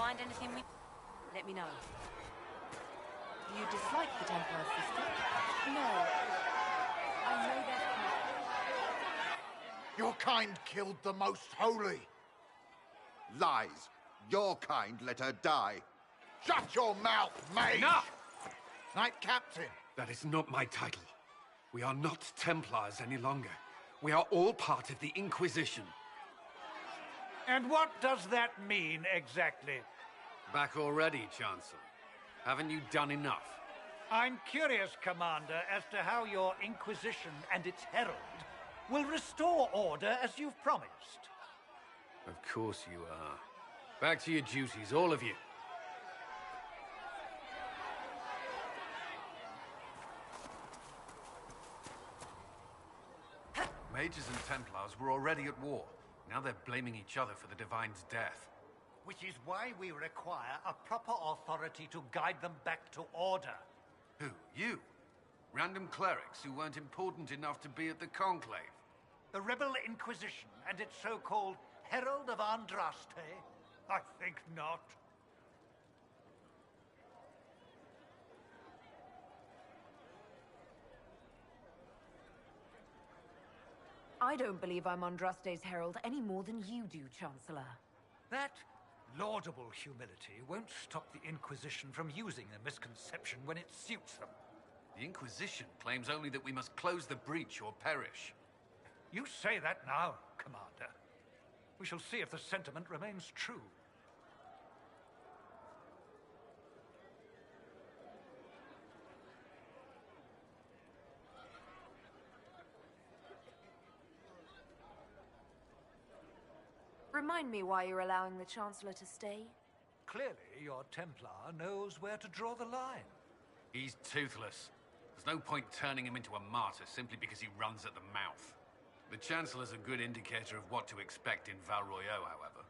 find anything we... Let me know. You dislike the Templar system? No. I know that... Your kind killed the most holy. Lies. Your kind let her die. Shut your mouth, mage! Enough! Knight Captain. That is not my title. We are not Templars any longer. We are all part of the Inquisition. And what does that mean, exactly? Back already, Chancellor. Haven't you done enough? I'm curious, Commander, as to how your Inquisition and its herald will restore order as you've promised. Of course you are. Back to your duties, all of you. Mages and Templars were already at war. Now they're blaming each other for the Divine's death. Which is why we require a proper authority to guide them back to order. Who? You? Random clerics who weren't important enough to be at the Conclave? The Rebel Inquisition and its so-called Herald of Andraste? I think not. I don't believe I'm Andraste's herald any more than you do, Chancellor. That laudable humility won't stop the Inquisition from using the misconception when it suits them. The Inquisition claims only that we must close the breach or perish. You say that now, Commander. We shall see if the sentiment remains true. Remind me why you're allowing the Chancellor to stay? Clearly, your Templar knows where to draw the line. He's toothless. There's no point turning him into a martyr simply because he runs at the mouth. The Chancellor's a good indicator of what to expect in Val Royeaux, however.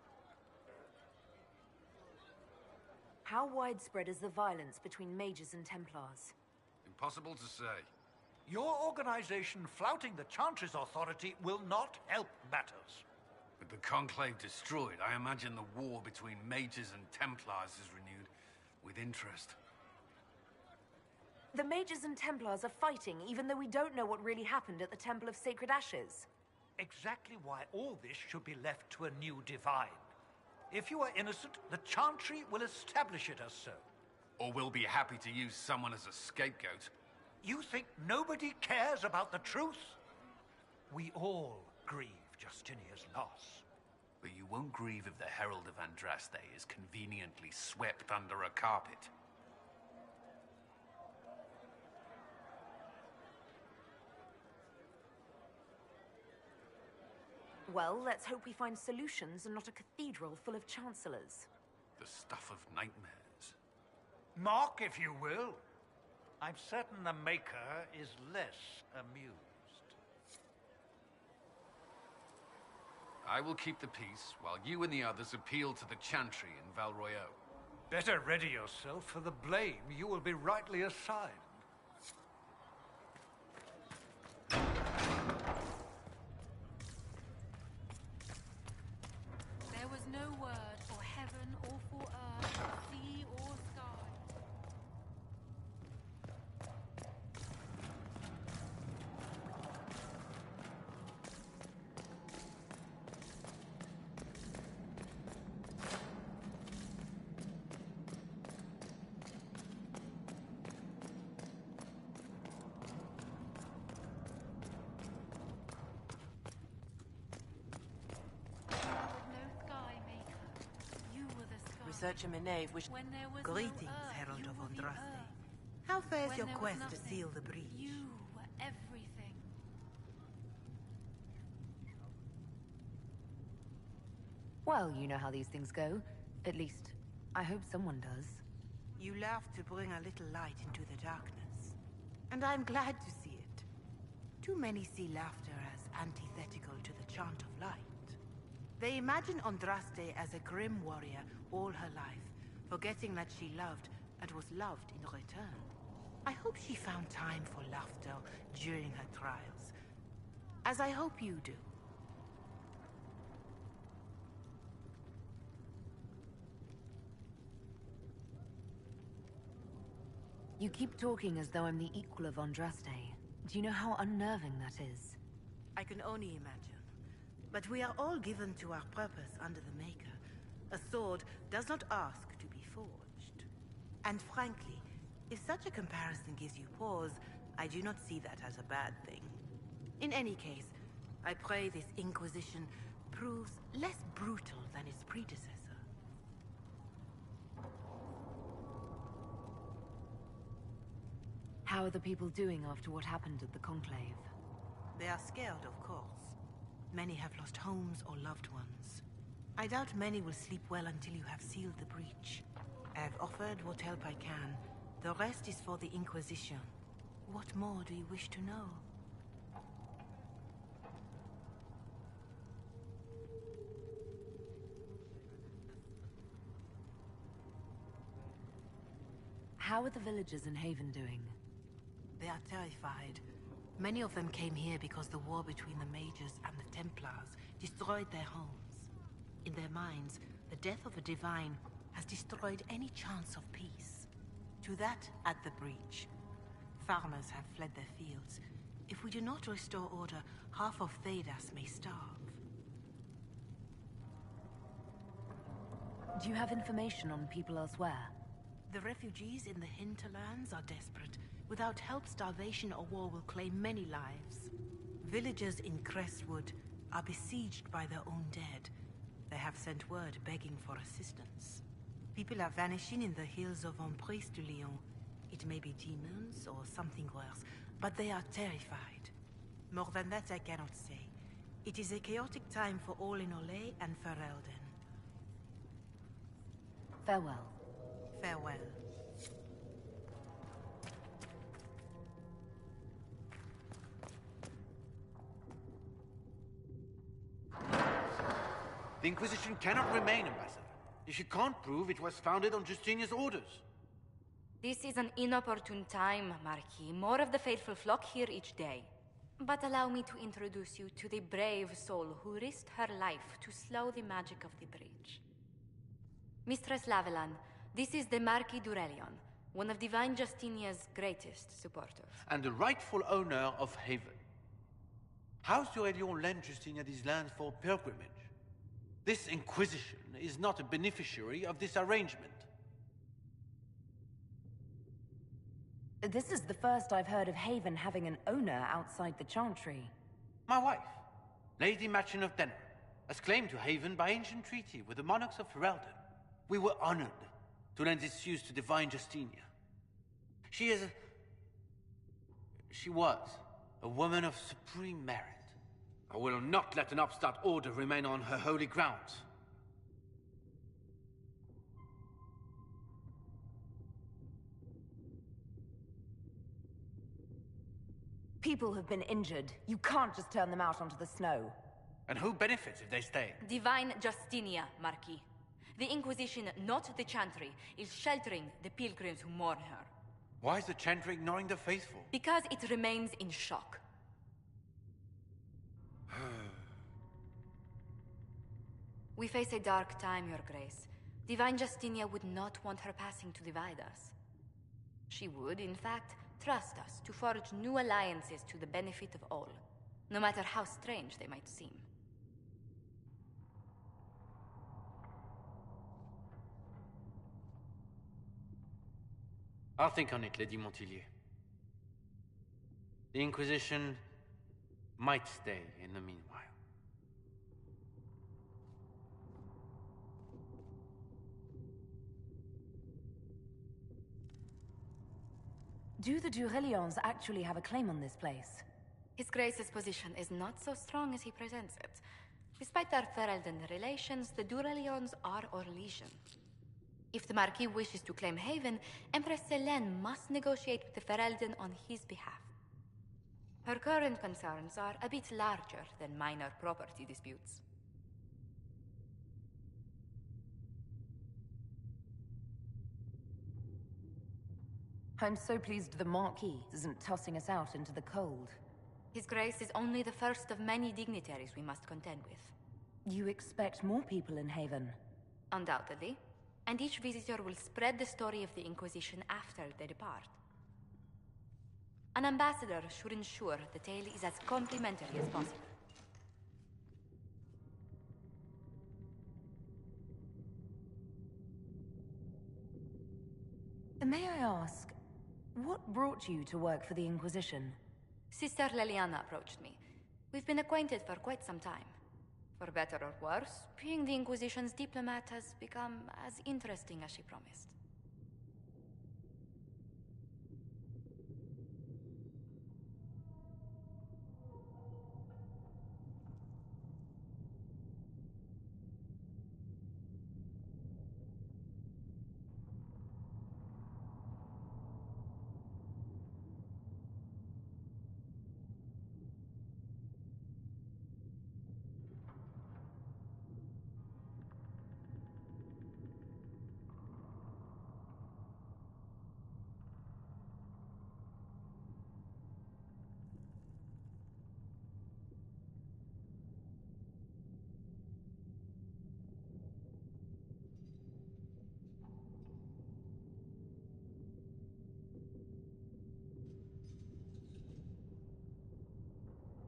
How widespread is the violence between mages and Templars? Impossible to say. Your organization flouting the Chantry's authority will not help matters. With the Conclave destroyed, I imagine the war between mages and Templars is renewed with interest. The mages and Templars are fighting, even though we don't know what really happened at the Temple of Sacred Ashes. Exactly why all this should be left to a new divine. If you are innocent, the Chantry will establish it as so. Or we'll be happy to use someone as a scapegoat. You think nobody cares about the truth? We all grieve Justinia's loss. But you won't grieve if the Herald of Andraste is conveniently swept under a carpet. Well, let's hope we find solutions and not a cathedral full of chancellors. The stuff of nightmares. Mock, if you will. I'm certain the Maker is less amused. I will keep the peace, while you and the others appeal to the Chantry in Val Royeaux. Better ready yourself for the blame you will be rightly assigned. There was no word for heaven or for earth, sea or sky. Researcher Meneve wish... Greetings, Herald of Andraste. How fares your quest to seal the breach? You were everything. Well, you know how these things go. At least, I hope someone does. You laughed to bring a little light into the darkness. And I'm glad to see it. Too many see laughter as antithetical to the chant of light. They imagine Andraste as a grim warrior all her life, forgetting that she loved and was loved in return. I hope she found time for laughter during her trials, as I hope you do. You keep talking as though I'm the equal of Andraste. Do you know how unnerving that is? I can only imagine. But we are all given to our purpose under the Maker. A sword does not ask to be forged. And frankly, if such a comparison gives you pause, I do not see that as a bad thing. In any case, I pray this Inquisition proves less brutal than its predecessor. How are the people doing after what happened at the Conclave? They are scared, of course. Many have lost homes or loved ones. I doubt many will sleep well until you have sealed the breach. I have offered what help I can. The rest is for the Inquisition. What more do you wish to know? How are the villagers in Haven doing? They are terrified. Many of them came here because the war between the Mages and the Templars destroyed their homes. In their minds, the death of a divine has destroyed any chance of peace. To that, add the breach. Farmers have fled their fields. If we do not restore order, half of Thedas may starve. Do you have information on people elsewhere? The refugees in the hinterlands are desperate. Without help, starvation or war will claim many lives. Villagers in Crestwood are besieged by their own dead. They have sent word begging for assistance. People are vanishing in the hills of Emprise de Lyon. It may be demons or something worse, but they are terrified. More than that I cannot say. It is a chaotic time for all in Olay and Ferelden. Farewell. Farewell. The Inquisition cannot remain, Ambassador, if you can't prove it was founded on Justinia's orders. This is an inopportune time, Marquis. More of the faithful flock here each day. But allow me to introduce you to the brave soul who risked her life to slow the magic of the breach. Mistress Lavelan, this is the Marquis d'Aurelion, one of Divine Justinia's greatest supporters. And the rightful owner of Haven. House d'Aurelion lent Justinia these lands for pilgrimage. This Inquisition is not a beneficiary of this arrangement. This is the first I've heard of Haven having an owner outside the Chantry. My wife, Lady Machin of Denner, has claimed to Haven by ancient treaty with the monarchs of Ferelden. We were honored to lend its use to Divine Justinia. She was a woman of supreme merit. I will not let an upstart order remain on her holy grounds. People have been injured. You can't just turn them out onto the snow. And who benefits if they stay? Divine Justinia, Marquis. The Inquisition, not the Chantry, is sheltering the pilgrims who mourn her. Why is the Chantry ignoring the faithful? Because it remains in shock. We face a dark time, Your Grace. Divine Justinia would not want her passing to divide us. She would, in fact, trust us to forge new alliances to the benefit of all, no matter how strange they might seem. I'll think on it, Lady Montillier. The Inquisition might stay in the meanwhile. Do the Durelions actually have a claim on this place? His Grace's position is not so strong as he presents it. Despite our Ferelden relations, the Durelions are Orlesian. If the Marquis wishes to claim Haven, Empress Selene must negotiate with the Ferelden on his behalf. Her current concerns are a bit larger than minor property disputes. I'm so pleased the Marquis isn't tossing us out into the cold. His Grace is only the first of many dignitaries we must contend with. You expect more people in Haven? Undoubtedly. And each visitor will spread the story of the Inquisition after they depart. An ambassador should ensure the tale is as complimentary as possible. May I ask, what brought you to work for the Inquisition? Sister Leliana approached me. We've been acquainted for quite some time. For better or worse, being the Inquisition's diplomat has become as interesting as she promised.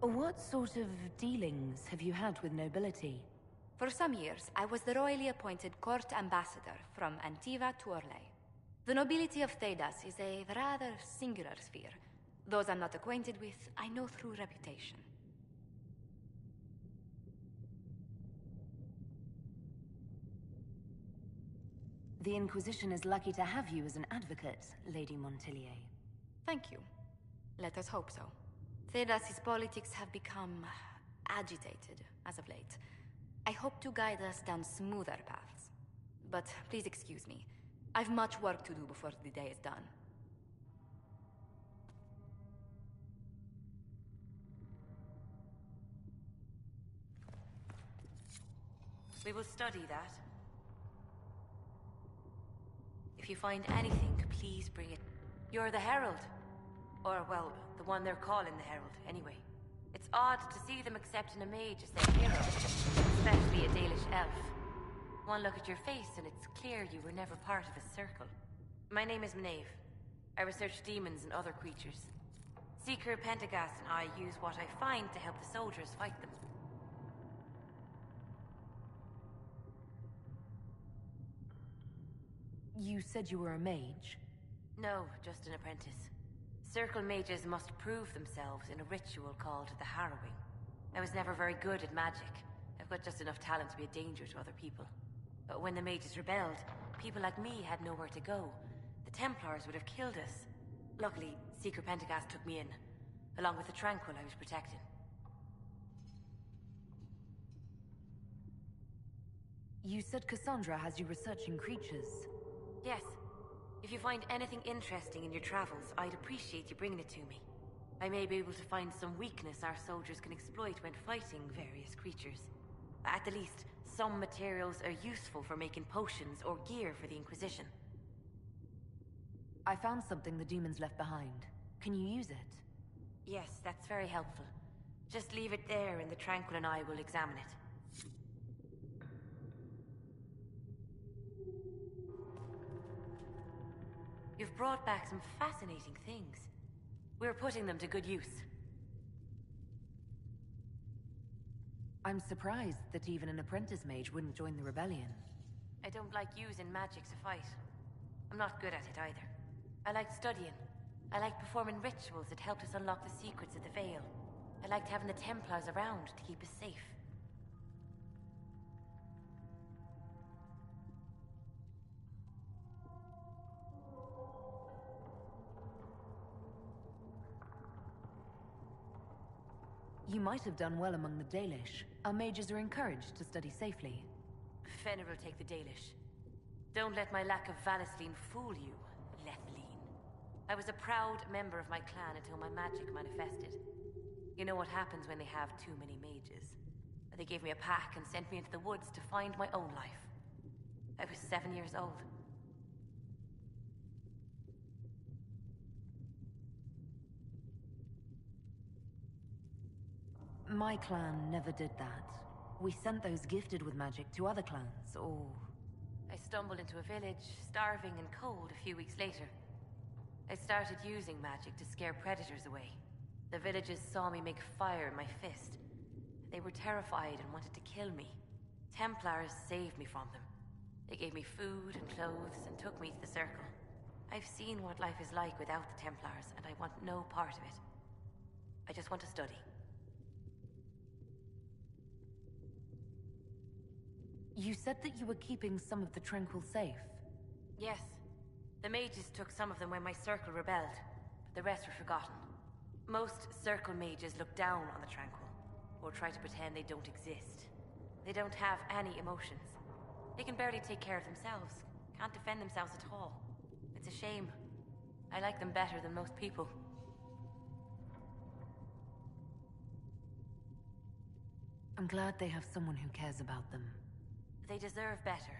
What sort of dealings have you had with nobility? For some years, I was the royally appointed court ambassador from Antiva to Orlais. The nobility of Thedas is a rather singular sphere. Those I'm not acquainted with, I know through reputation. The Inquisition is lucky to have you as an advocate, Lady Montillier. Thank you. Let us hope so. Thedas's politics have become agitated as of late. I hope to guide us down smoother paths. But please excuse me. I've much work to do before the day is done. We will study that. If you find anything, please bring it. You're the Herald. Or, well, the one they're calling the Herald, anyway. It's odd to see them accepting a mage as their hero, especially a Dalish elf. One look at your face and it's clear you were never part of a circle. My name is Maeve. I research demons and other creatures. Seeker Pentagast and I use what I find to help the soldiers fight them. You said you were a mage? No, just an apprentice. Circle mages must prove themselves in a ritual called the Harrowing. I was never very good at magic. I've got just enough talent to be a danger to other people. But when the mages rebelled, people like me had nowhere to go. The Templars would have killed us. Luckily, Seeker Pentagast took me in, along with the Tranquil I was protecting. You said Cassandra has you researching creatures. Yes. If you find anything interesting in your travels, I'd appreciate you bringing it to me. I may be able to find some weakness our soldiers can exploit when fighting various creatures. At the least, some materials are useful for making potions or gear for the Inquisition. I found something the demons left behind. Can you use it? Yes, that's very helpful. Just leave it there and the Tranquil and I will examine it. You've brought back some fascinating things. We're putting them to good use. I'm surprised that even an apprentice mage wouldn't join the rebellion. I don't like using magic to fight. I'm not good at it either. I like studying. I like performing rituals that helped us unlock the secrets of the Veil. I liked having the Templars around to keep us safe. You might have done well among the Dalish. Our mages are encouraged to study safely. Fenrir will take the Dalish. Don't let my lack of Valisline fool you, Lethline. I was a proud member of my clan until my magic manifested. You know what happens when they have too many mages. They gave me a pack and sent me into the woods to find my own life. I was 7 years old. My clan never did that. We sent those gifted with magic to other clans, or... I stumbled into a village, starving and cold a few weeks later. I started using magic to scare predators away. The villagers saw me make fire in my fist. They were terrified and wanted to kill me. Templars saved me from them. They gave me food and clothes and took me to the Circle. I've seen what life is like without the Templars, and I want no part of it. I just want to study. You said that you were keeping some of the Tranquil safe. Yes. The mages took some of them when my Circle rebelled, but the rest were forgotten. Most Circle mages look down on the Tranquil, or try to pretend they don't exist. They don't have any emotions. They can barely take care of themselves, can't defend themselves at all. It's a shame. I like them better than most people. I'm glad they have someone who cares about them. They deserve better.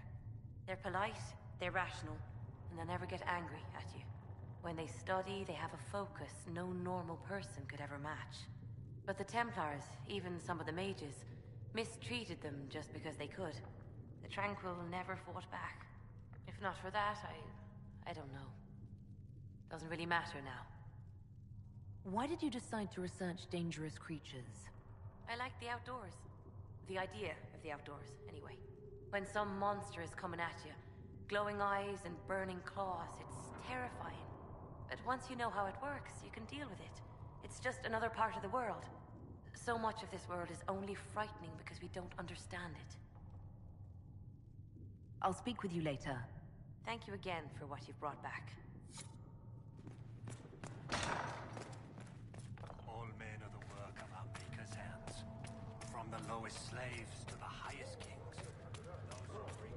They're polite, they're rational, and they'll never get angry at you. When they study, they have a focus no normal person could ever match. But the Templars, even some of the mages, mistreated them just because they could. The Tranquil never fought back. If not for that, I don't know. Doesn't really matter now. Why did you decide to research dangerous creatures? I like the outdoors. The idea of the outdoors, anyway. When some monster is coming at you, glowing eyes and burning claws, it's terrifying. But once you know how it works, you can deal with it. It's just another part of the world. So much of this world is only frightening because we don't understand it. I'll speak with you later. Thank you again for what you've brought back. All men are the work of our Maker's hands. From the lowest slaves to the highest kings. Those who bring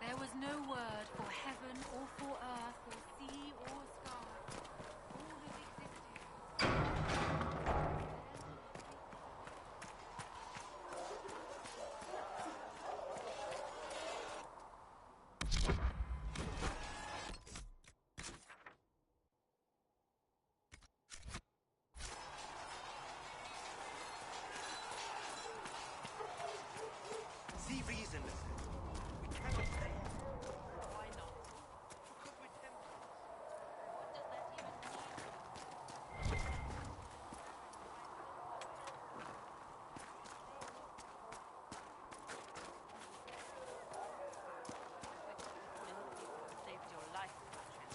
There was no word for heaven or for earth or sea or sky. All that existed. see reason. We cannot say. Why not? Because we're Templars. What does that even mean? Saved your life, Patrick.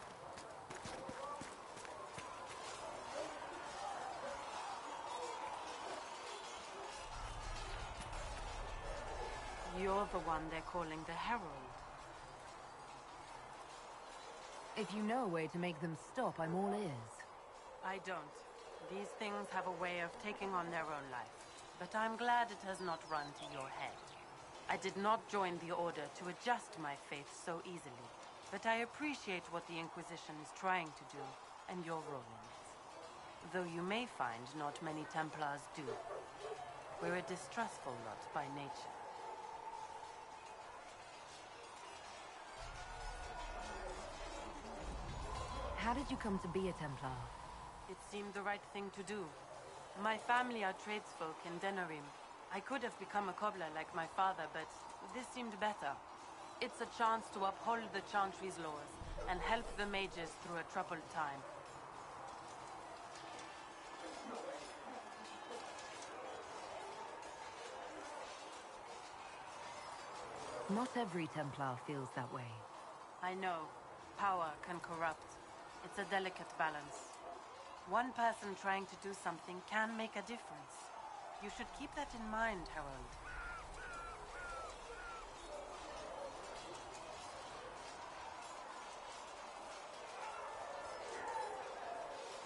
You're the one they're calling the Herald. If you know a way to make them stop, I'm all ears. I don't. These things have a way of taking on their own life. But I'm glad it has not run to your head. I did not join the Order to adjust my faith so easily. But I appreciate what the Inquisition is trying to do, and your role in it. Though you may find not many Templars do. We're a distrustful lot by nature. How did you come to be a Templar? It seemed the right thing to do. My family are tradesfolk in Denerim. I could have become a cobbler like my father, but this seemed better. It's a chance to uphold the Chantry's laws and help the mages through a troubled time. Not every Templar feels that way. I know. Power can corrupt. It's a delicate balance. One person trying to do something can make a difference. You should keep that in mind, Harold.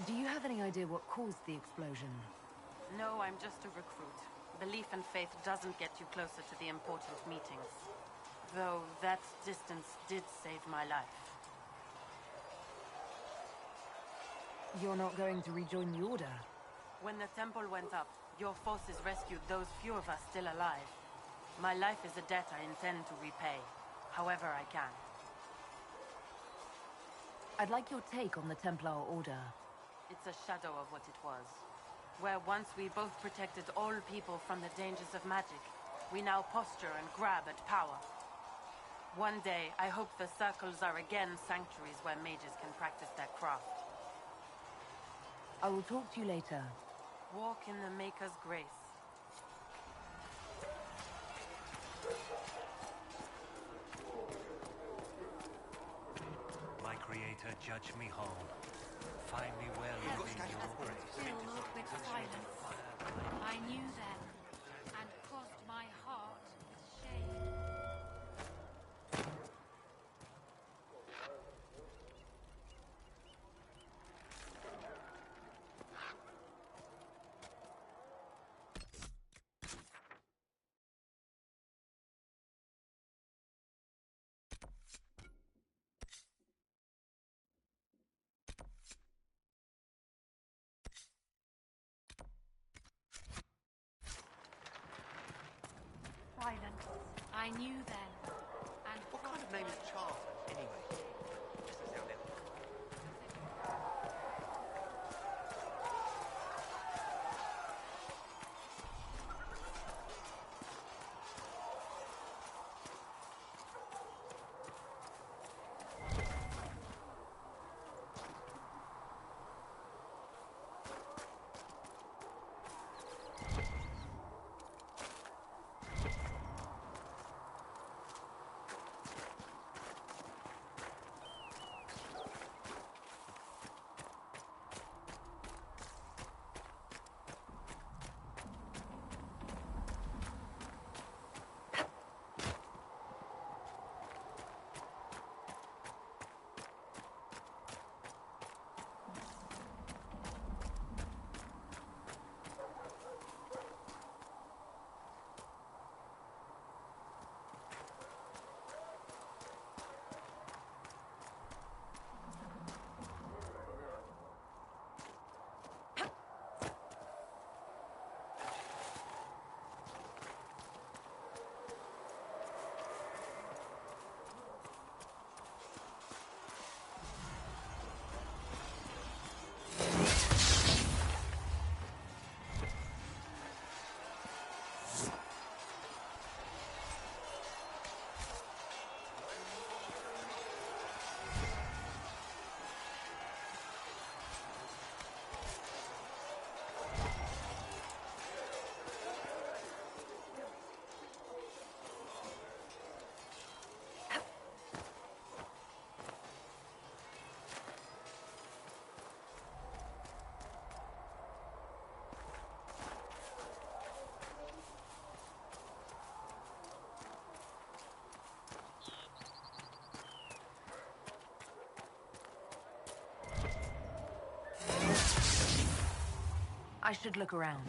Do you have any idea what caused the explosion? No, I'm just a recruit. Belief and faith doesn't get you closer to the important meetings. Though that distance did save my life. You're not going to rejoin the Order? When the temple went up, your forces rescued those few of us still alive. My life is a debt I intend to repay, however I can. I'd like your take on the Templar Order. It's a shadow of what it was. Where once we both protected all people from the dangers of magic, we now posture and grab at power. One day, I hope the circles are again sanctuaries where mages can practice their craft. I will talk to you later. Walk in the Maker's grace. My creator, judge me whole. Find me well within your grace. Filled with silence. I knew them, and crossed my heart with shame. Silence. I knew them, and What kind of name is Charter, anyway? Just as our little... I should look around.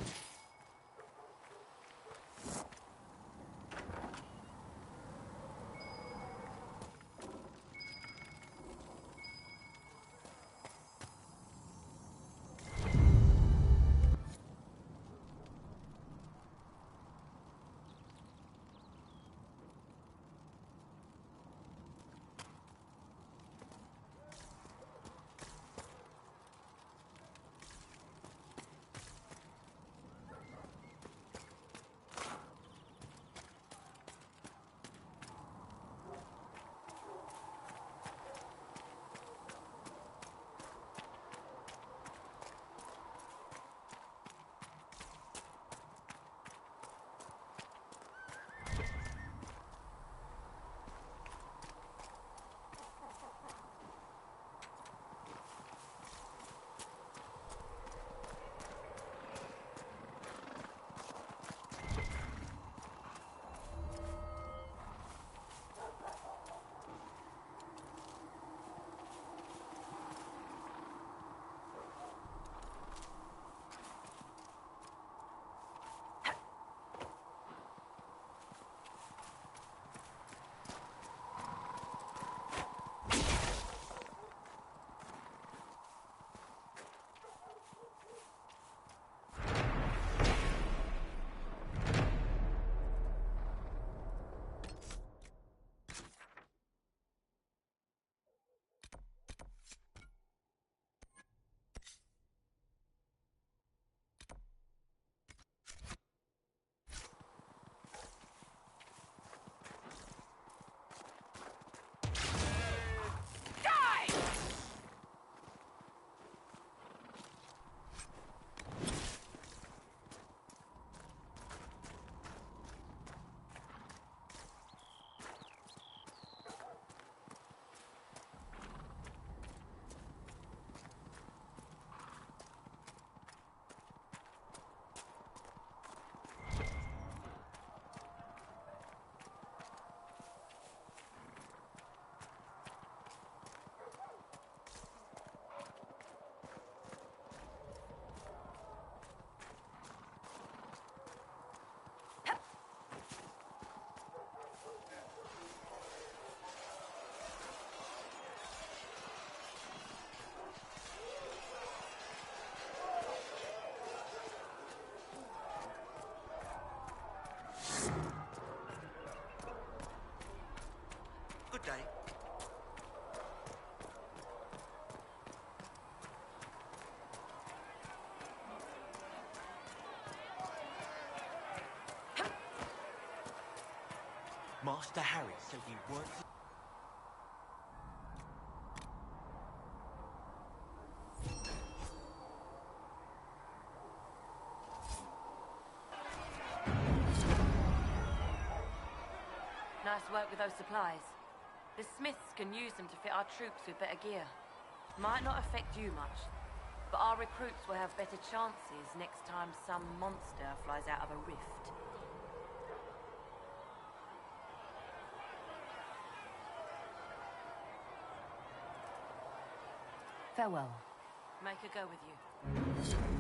Master Harry said you weren't... Nice work with those supplies. The Smiths can use them to fit our troops with better gear. Might not affect you much, but our recruits will have better chances next time some monster flies out of a rift. Farewell. Make her go with you.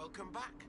Welcome back.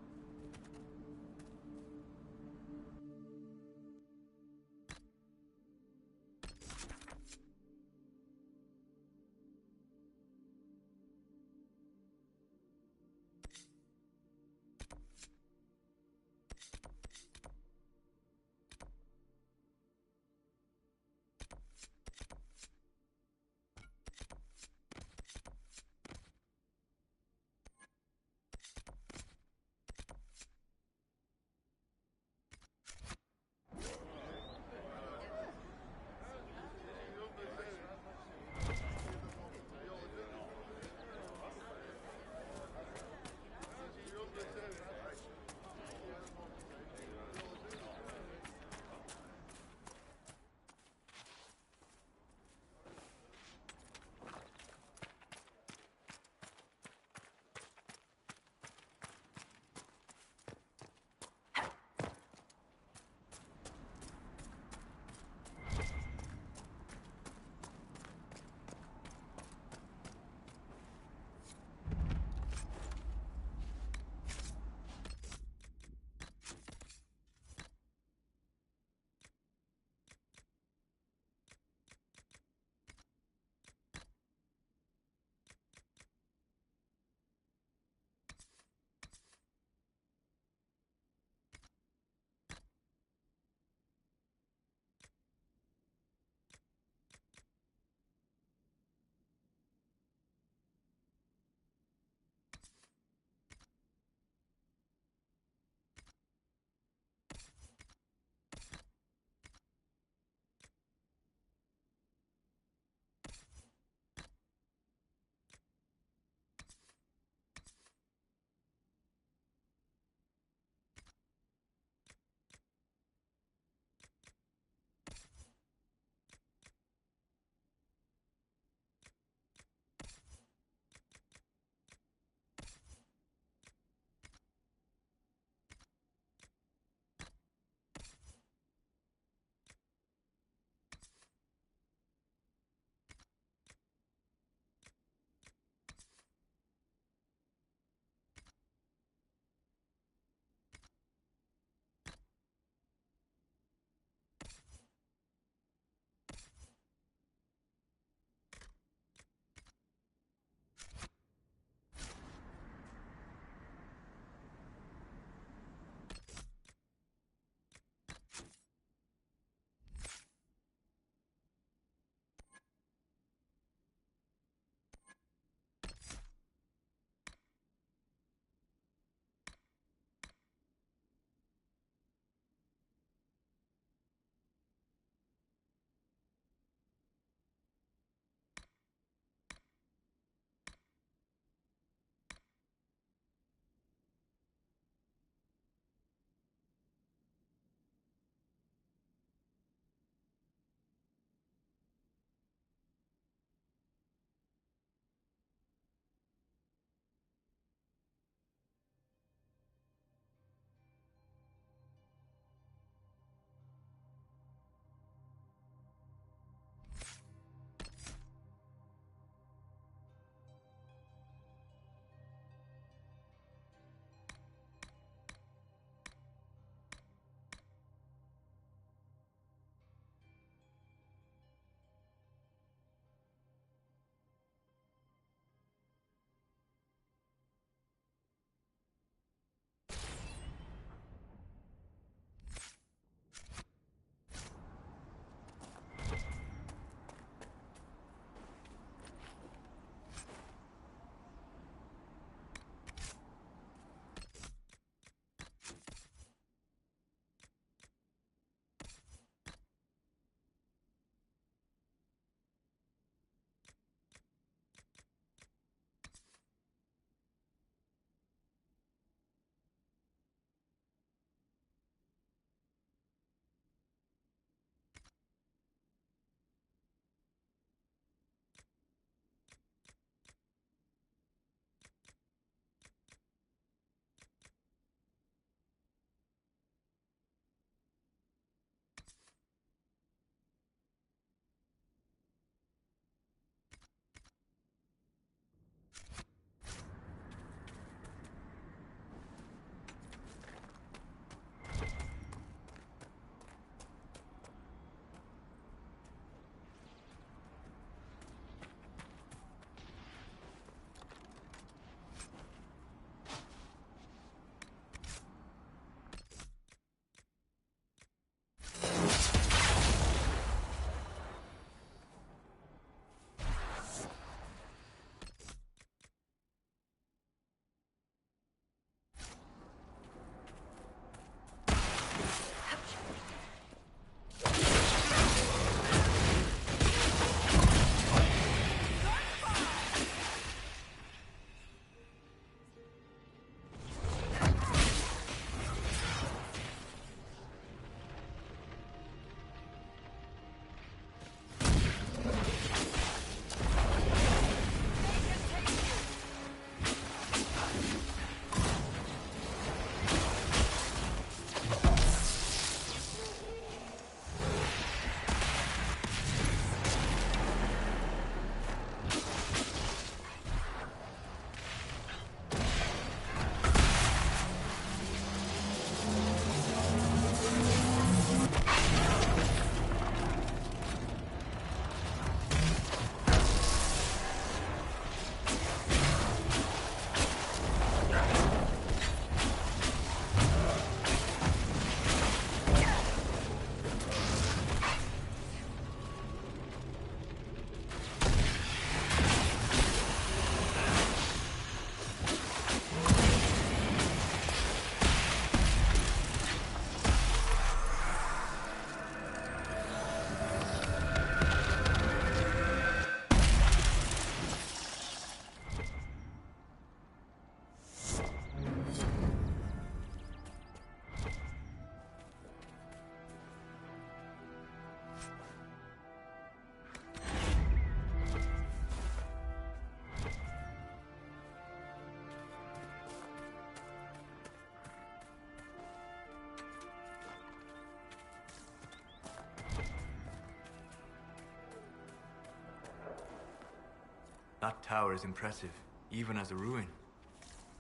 That tower is impressive, even as a ruin.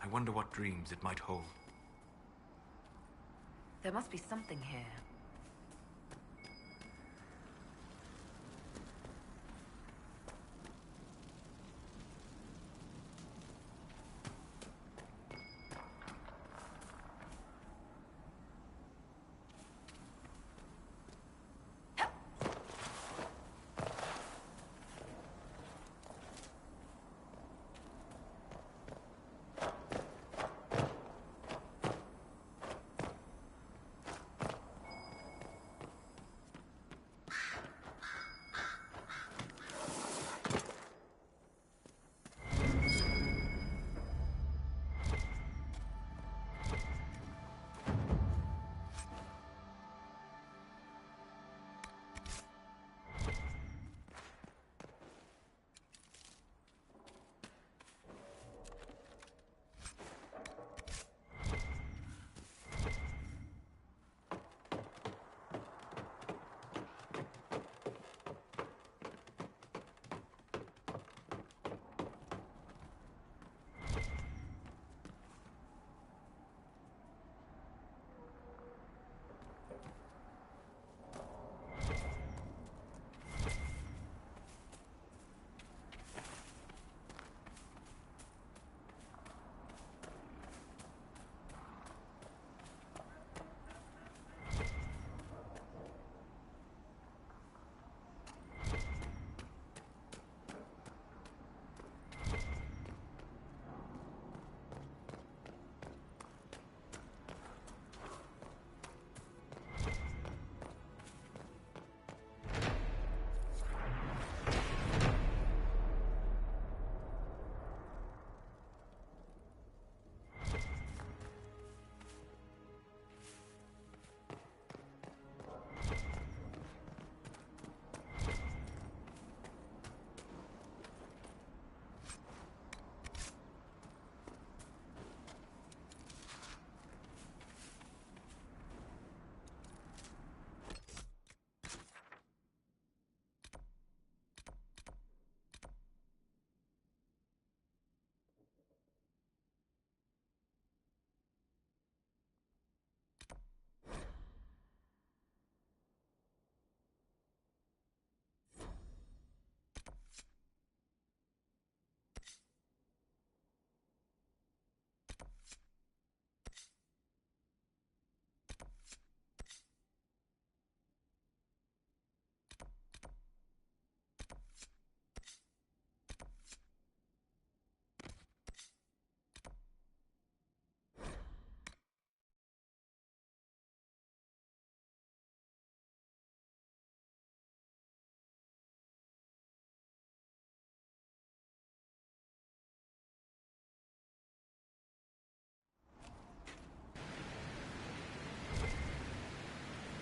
I wonder what dreams it might hold. There must be something here.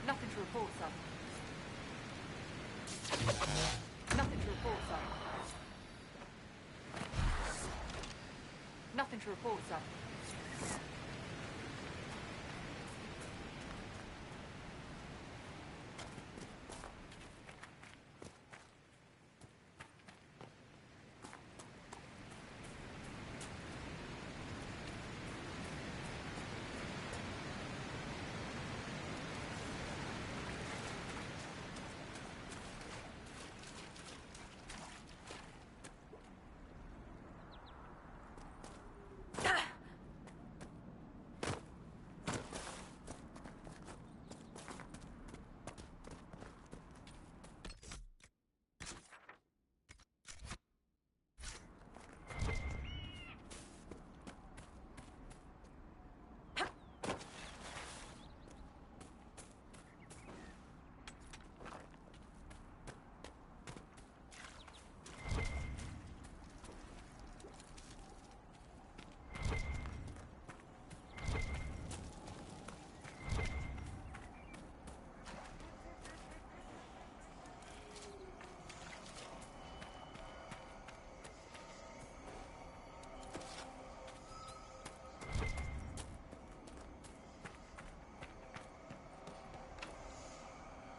Nothing to report, sir. Nothing to report, sir. Nothing to report, sir.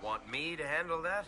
Want me to handle that?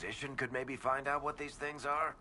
Inquisition could maybe find out what these things are?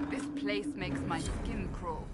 This place makes my skin crawl.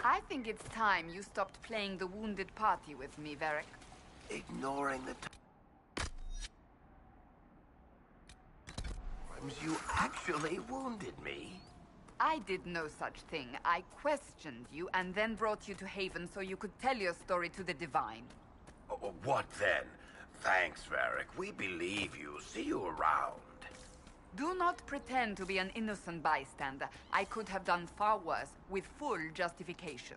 I think it's time you stopped playing the wounded party with me, Varric. Ignoring the times you actually wounded me. I did no such thing. I questioned you and then brought you to Haven so you could tell your story to the Divine. Oh, what then? Thanks, Varric. We believe you. See you around. Do not pretend to be an innocent bystander. I could have done far worse, with full justification.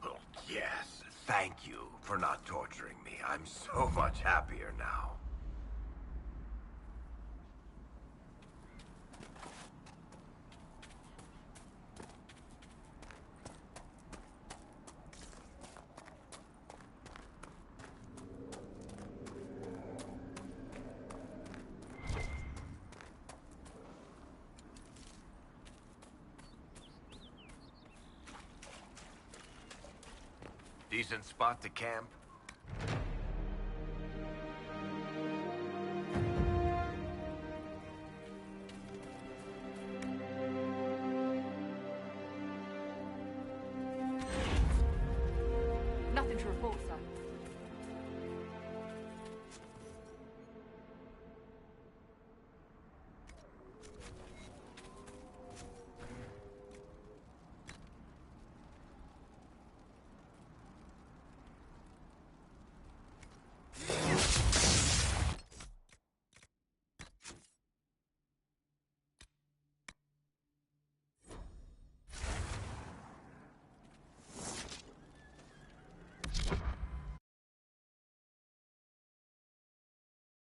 Oh, yes. Thank you for not torturing me. I'm so much happier now. Decent spot to camp?